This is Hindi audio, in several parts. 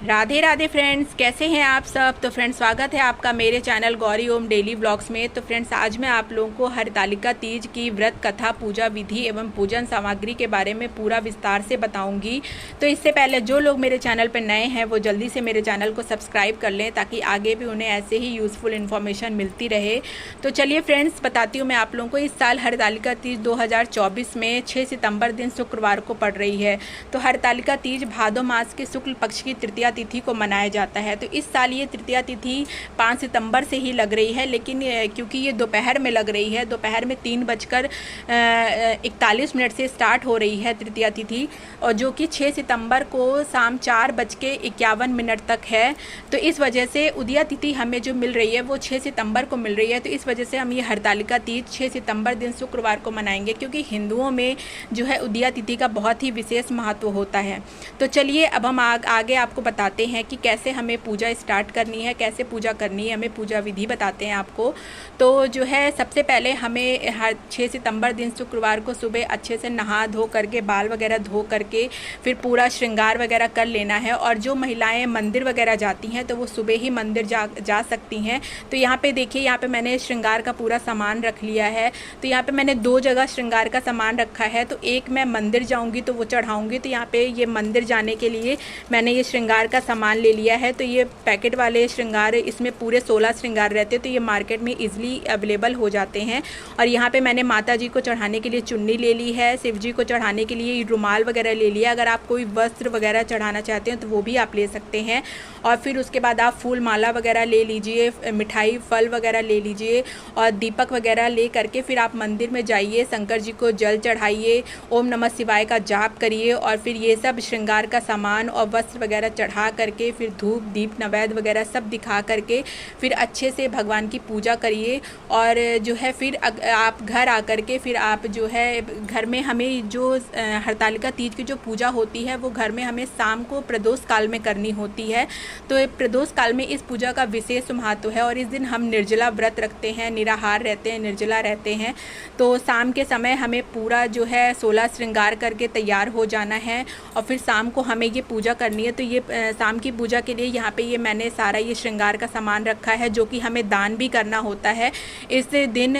राधे राधे फ्रेंड्स, कैसे हैं आप सब। तो फ्रेंड्स, स्वागत है आपका मेरे चैनल गौरी ओम डेली ब्लॉग्स में। तो फ्रेंड्स, आज मैं आप लोगों को हरतालिका तीज की व्रत कथा, पूजा विधि एवं पूजन सामग्री के बारे में पूरा विस्तार से बताऊंगी। तो इससे पहले जो लोग मेरे चैनल पर नए हैं वो जल्दी से मेरे चैनल को सब्सक्राइब कर लें, ताकि आगे भी उन्हें ऐसे ही यूज़फुल इन्फॉर्मेशन मिलती रहे। तो चलिए फ्रेंड्स, बताती हूँ मैं आप लोगों को। इस साल हरतालिका तीज 2024 में 6 सितम्बर दिन शुक्रवार को पड़ रही है। तो हरतालिका तीज भादो मास के शुक्ल पक्ष की तृतीया तिथि को मनाया जाता है। तो इस साल ये तृतीया तिथि 5 सितंबर से ही लग रही है, लेकिन क्योंकि ये दोपहर में लग रही है, दोपहर में 3:41 से स्टार्ट हो रही है तृतीया तिथि, और जो कि 6 सितंबर को शाम 4:51 तक है। तो इस वजह से उदया तिथि हमें जो मिल रही है वो 6 सितंबर को मिल रही है। तो इस वजह से हम ये हरतालिका तीज 6 सितंबर दिन शुक्रवार को मनाएंगे, क्योंकि हिंदुओं में जो है उदया तिथि का बहुत ही विशेष महत्व होता है। तो चलिए अब हम आगे आपको बताते हैं कि कैसे हमें पूजा स्टार्ट करनी है, कैसे पूजा करनी है, हमें पूजा विधि बताते हैं आपको। तो जो है सबसे पहले हमें हर 6 सितंबर दिन शुक्रवार को सुबह अच्छे से नहा धो करके, बाल वगैरह धो करके फिर पूरा श्रृंगार वगैरह कर लेना है। और जो महिलाएं मंदिर वगैरह जाती हैं तो वो सुबह ही मंदिर जा सकती हैं। तो यहाँ पे देखिए, यहाँ पे मैंने श्रृंगार का पूरा सामान रख लिया है। तो यहाँ पे मैंने 2 जगह श्रृंगार का सामान रखा है। तो एक मैं मंदिर जाऊँगी तो वो चढ़ाऊँगी। तो यहाँ पे ये मंदिर जाने के लिए मैंने ये श्रृंगार का सामान ले लिया है। तो ये पैकेट वाले श्रृंगार, इसमें पूरे 16 श्रृंगार रहते हैं। तो ये मार्केट में इजीली अवेलेबल हो जाते हैं। और यहाँ पे मैंने माता जी को चढ़ाने के लिए चुन्नी ले ली है, शिव जी को चढ़ाने के लिए रुमाल वगैरह ले लिया। अगर आप कोई वस्त्र वगैरह चढ़ाना चाहते हैं तो वो भी आप ले सकते हैं। और फिर उसके बाद आप फूल माला वगैरह ले लीजिए, मिठाई फल वगैरह ले लीजिए, और दीपक वगैरह ले करके फिर आप मंदिर में जाइए, शंकर जी को जल चढ़ाइए, ओम नमः शिवाय का जाप करिए। और फिर ये सब श्रृंगार का सामान और वस्त्र वगैरह चढ़ा करके फिर धूप दीप नैवेद्य वगैरह सब दिखा करके फिर अच्छे से भगवान की पूजा करिए। और जो है फिर आप घर आकर के फिर आप जो है घर में, हमें जो हरतालिका तीज की जो पूजा होती है वो घर में हमें शाम को प्रदोष काल में करनी होती है। तो प्रदोष काल में इस पूजा का विशेष महत्व है। और इस दिन हम निर्जला व्रत रखते हैं, निराहार रहते हैं, निर्जला रहते हैं। तो शाम के समय हमें पूरा जो है 16 श्रृंगार करके तैयार हो जाना है, और फिर शाम को हमें ये पूजा करनी है। तो ये शाम की पूजा के लिए यहाँ पे ये मैंने सारा ये श्रृंगार का सामान रखा है, जो कि हमें दान भी करना होता है। इस दिन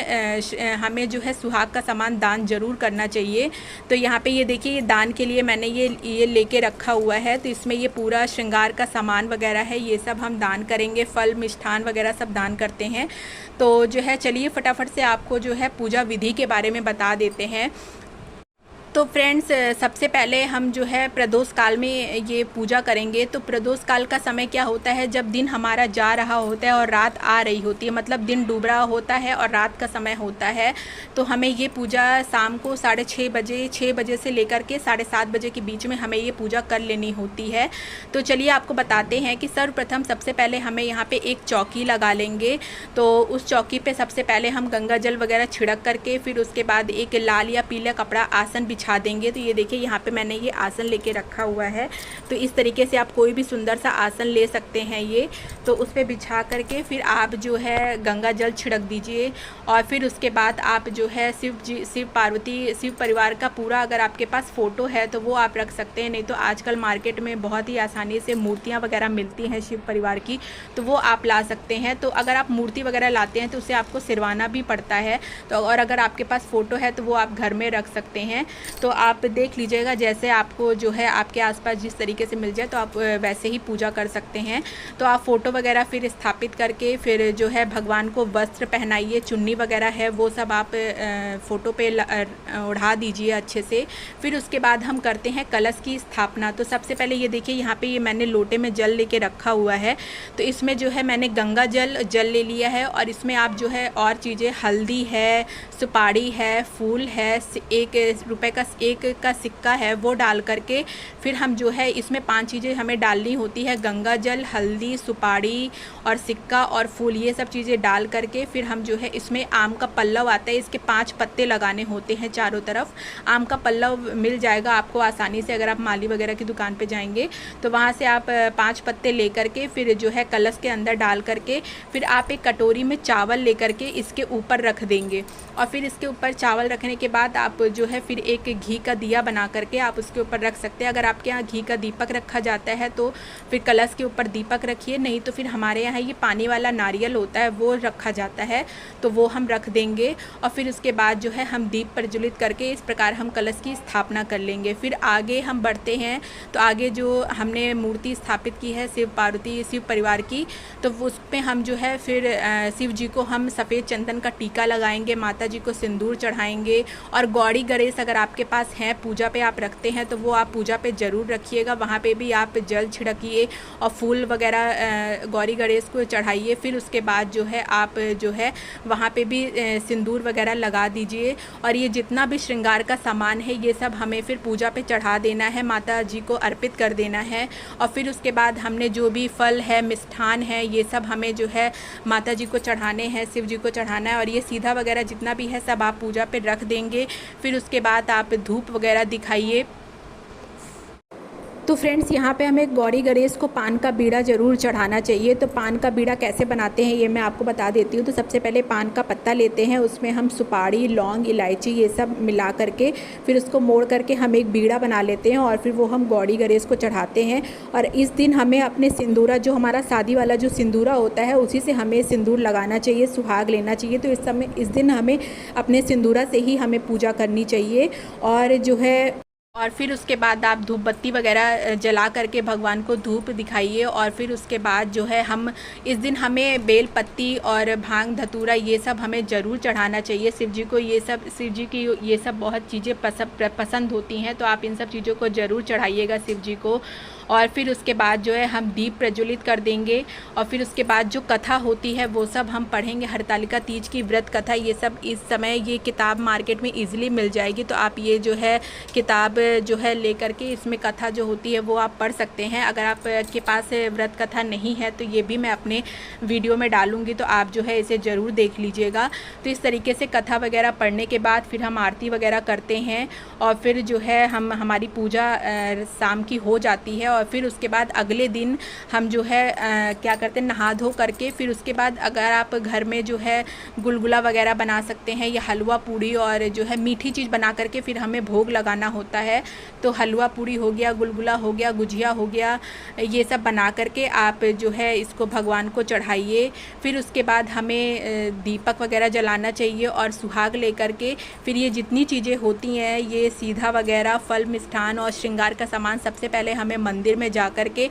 हमें जो है सुहाग का सामान दान जरूर करना चाहिए। तो यहाँ पे ये देखिए, ये दान के लिए मैंने ये लेके रखा हुआ है। तो इसमें ये पूरा श्रृंगार का सामान वगैरह है, ये सब हम दान करेंगे। फल मिष्ठान वगैरह सब दान करते हैं। तो जो है चलिए फटाफट से आपको जो है पूजा विधि के बारे में बता देते हैं। तो फ्रेंड्स, सबसे पहले हम जो है प्रदोष काल में ये पूजा करेंगे। तो प्रदोष काल का समय क्या होता है, जब दिन हमारा जा रहा होता है और रात आ रही होती है, मतलब दिन डूब रहा होता है और रात का समय होता है। तो हमें ये पूजा शाम को 6:30 बजे से लेकर के 7:30 बजे के बीच में हमें ये पूजा कर लेनी होती है। तो चलिए आपको बताते हैं कि सर्वप्रथम सबसे पहले हमें यहाँ पे एक चौकी लगा लेंगे। तो उस चौकी पे सबसे पहले हम गंगा जल वगैरह छिड़क करके फिर उसके बाद एक लाल या पीला कपड़ा आसन बिछा देंगे। तो ये देखिए, यहाँ पे मैंने ये आसन लेके रखा हुआ है। तो इस तरीके से आप कोई भी सुंदर सा आसन ले सकते हैं ये। तो उस पर बिछा करके फिर आप जो है गंगा जल छिड़क दीजिए। और फिर उसके बाद आप जो है शिव पार्वती, शिव परिवार का पूरा, अगर आपके पास फ़ोटो है तो वो आप रख सकते हैं। नहीं तो आजकल मार्केट में बहुत ही आसानी से मूर्तियाँ वगैरह मिलती हैं शिव परिवार की, तो वो आप ला सकते हैं। तो अगर आप मूर्ति वगैरह लाते हैं तो उसे आपको सिरवाना भी पड़ता है। तो और अगर आपके पास फ़ोटो है तो वो आप घर में रख सकते हैं। तो आप देख लीजिएगा, जैसे आपको जो है आपके आसपास जिस तरीके से मिल जाए तो आप वैसे ही पूजा कर सकते हैं। तो आप फ़ोटो वगैरह फिर स्थापित करके फिर जो है भगवान को वस्त्र पहनाइए, चुन्नी वगैरह है वो सब आप फ़ोटो पे ओढ़ा दीजिए अच्छे से। फिर उसके बाद हम करते हैं कलश की स्थापना। तो सबसे पहले ये देखिए, यहाँ पे ये मैंने लोटे में जल लेके रखा हुआ है। तो इसमें जो है मैंने गंगा जल ले लिया है, और इसमें आप जो है और चीज़ें, हल्दी है, सुपारी है, फूल है, ₹1 का सिक्का है, वो डाल करके फिर हम जो है इसमें 5 चीज़ें हमें डालनी होती है। गंगा जल, हल्दी, सुपारी और सिक्का और फूल, ये सब चीज़ें डाल करके फिर हम जो है इसमें आम का पल्लव आता है, इसके 5 पत्ते लगाने होते हैं चारों तरफ। आम का पल्लव मिल जाएगा आपको आसानी से, अगर आप माली वगैरह की दुकान पे जाएंगे तो वहाँ से आप 5 पत्ते ले करके फिर जो है कलश के अंदर डाल करके फिर आप एक कटोरी में चावल ले करके इसके ऊपर रख देंगे। और फिर इसके ऊपर चावल रखने के बाद आप जो है फिर एक घी का दिया बना करके आप उसके ऊपर रख सकते हैं। अगर आपके यहाँ घी का दीपक रखा जाता है तो फिर कलश के ऊपर दीपक रखिए, नहीं तो फिर हमारे यहाँ ये पानी वाला नारियल होता है वो रखा जाता है, तो वो हम रख देंगे। और फिर उसके बाद जो है हम दीप प्रज्वलित करके इस प्रकार हम कलश की स्थापना कर लेंगे। फिर आगे हम बढ़ते हैं, तो आगे जो हमने मूर्ति स्थापित की है शिव पार्वती शिव परिवार की, तो उस पर हम जो है फिर शिव जी को हम सफ़ेद चंदन का टीका लगाएंगे, माता जी को सिंदूर चढ़ाएंगे। और गौरी गणेश अगर आपके पास हैं, पूजा पे आप रखते हैं, तो वो आप पूजा पे ज़रूर रखिएगा, वहाँ पे भी आप जल छिड़किए और फूल वगैरह गौरी गणेश को चढ़ाइए। फिर उसके बाद जो है आप जो है वहाँ पे भी सिंदूर वगैरह लगा दीजिए। और ये जितना भी श्रृंगार का सामान है ये सब हमें फिर पूजा पे चढ़ा देना है, माता जी को अर्पित कर देना है। और फिर उसके बाद हमने जो भी फल है, मिष्ठान है, ये सब हमें जो है माता जी को चढ़ाने हैं, शिव जी को चढ़ाना है। और ये सीधा वगैरह जितना भी है सब आप पूजा पे रख देंगे। फिर उसके बाद आप धूप वगैरह दिखाइए। तो फ्रेंड्स, यहाँ पे हमें गौरी गणेश को पान का बीड़ा ज़रूर चढ़ाना चाहिए। तो पान का बीड़ा कैसे बनाते हैं ये मैं आपको बता देती हूँ। तो सबसे पहले पान का पत्ता लेते हैं, उसमें हम सुपारी, लौंग, इलायची ये सब मिला करके फिर उसको मोड़ करके हम एक बीड़ा बना लेते हैं और फिर वो हम गौरी गणेश को चढ़ाते हैं। और इस दिन हमें अपने सिंदूरा, जो हमारा शादी वाला जो सिंदूरा होता है, उसी से हमें सिंदूर लगाना चाहिए, सुहाग लेना चाहिए। तो इस दिन हमें अपने सिंदूरा से ही हमें पूजा करनी चाहिए। और जो है और फिर उसके बाद आप धूप बत्ती वगैरह जला करके भगवान को धूप दिखाइए। और फिर उसके बाद जो है हम इस दिन हमें बेल पत्ती और भांग धतूरा ये सब हमें ज़रूर चढ़ाना चाहिए शिव जी को। ये सब शिव जी की ये सब बहुत चीज़ें पसंद होती हैं, तो आप इन सब चीज़ों को ज़रूर चढ़ाइएगा शिव जी को। और फिर उसके बाद जो है हम दीप प्रज्वलित कर देंगे। और फिर उसके बाद जो कथा होती है वो सब हम पढ़ेंगे, हरतालिका तीज की व्रत कथा, ये सब इस समय ये किताब मार्केट में इजीली मिल जाएगी। तो आप ये जो है किताब जो है लेकर के इसमें कथा जो होती है वो आप पढ़ सकते हैं। अगर आपके पास व्रत कथा नहीं है तो ये भी मैं अपने वीडियो में डालूँगी, तो आप जो है इसे ज़रूर देख लीजिएगा। तो इस तरीके से कथा वगैरह पढ़ने के बाद फिर हम आरती वगैरह करते हैं और फिर जो है हमारी पूजा शाम की हो जाती है। और फिर उसके बाद अगले दिन हम जो है क्या करते हैं, नहा धो करके फिर उसके बाद अगर आप घर में जो है गुलगुला वगैरह बना सकते हैं या हलवा पूड़ी और जो है मीठी चीज़ बना करके फिर हमें भोग लगाना होता है। तो हलवा पूड़ी हो गया, गुलगुला हो गया, गुजिया हो गया, ये सब बना करके आप जो है इसको भगवान को चढ़ाइए। फिर उसके बाद हमें दीपक वगैरह जलाना चाहिए और सुहाग लेकर के फिर ये जितनी चीज़ें होती हैं, ये सीधा वगैरह, फल, मिष्ठान और श्रृंगार का सामान सबसे पहले हमें मंदिर में जा कर के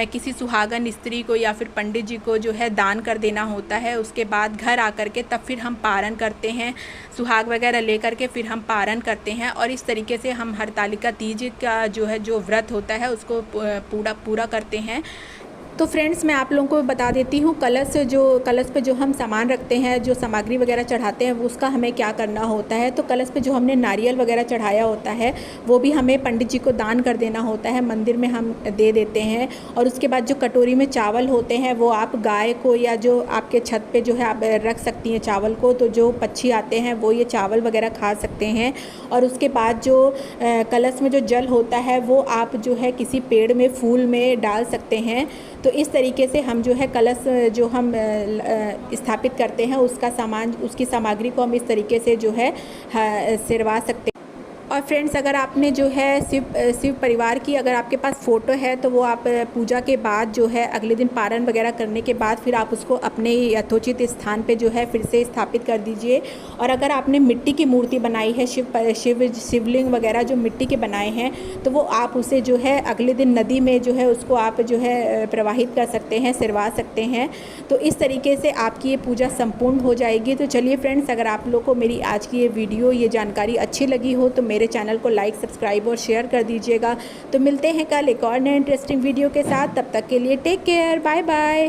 किसी सुहागन स्त्री को या फिर पंडित जी को जो है दान कर देना होता है। उसके बाद घर आकर के तब फिर हम पारण करते हैं, सुहाग वगैरह लेकर के फिर हम पारण करते हैं। और इस तरीके से हम हरतालिका तीज का जो व्रत होता है उसको पूरा करते हैं। तो फ्रेंड्स, मैं आप लोगों को बता देती हूँ कलश पे जो हम सामान रखते हैं, जो सामग्री वगैरह चढ़ाते हैं, उसका हमें क्या करना होता है। तो कलश पे जो हमने नारियल वगैरह चढ़ाया होता है वो भी हमें पंडित जी को दान कर देना होता है, मंदिर में हम दे देते हैं। और उसके बाद जो कटोरी में चावल होते हैं वो आप गाय को या जो आपके छत पे जो है आप रख सकती हैं चावल को, तो जो पक्षी आते हैं वो ये चावल वगैरह खा सकते हैं। और उसके बाद जो कलश में जो जल होता है वो आप जो है किसी पेड़ में, फूल में डाल सकते हैं। तो इस तरीके से हम जो है कलश जो हम स्थापित करते हैं उसका सामान, उसकी सामग्री को हम इस तरीके से जो है सिरवा सकते हैं। और फ्रेंड्स, अगर आपने जो है शिव परिवार की अगर आपके पास फ़ोटो है तो वो आप पूजा के बाद जो है अगले दिन पारण वगैरह करने के बाद फिर आप उसको अपने यथोचित स्थान पे जो है फिर से स्थापित कर दीजिए। और अगर आपने मिट्टी की मूर्ति बनाई है, शिवलिंग वगैरह जो मिट्टी के बनाए हैं, तो वो आप उसे जो है अगले दिन नदी में जो है उसको आप जो है प्रवाहित कर सकते हैं, सिरवा सकते हैं। तो इस तरीके से आपकी ये पूजा संपूर्ण हो जाएगी। तो चलिए फ्रेंड्स, अगर आप लोग को मेरी आज की ये वीडियो, ये जानकारी अच्छी लगी हो तो मेरे चैनल को लाइक, सब्सक्राइब और शेयर कर दीजिएगा। तो मिलते हैं कल एक और नए इंटरेस्टिंग वीडियो के साथ। तब तक के लिए टेक केयर, बाय बाय।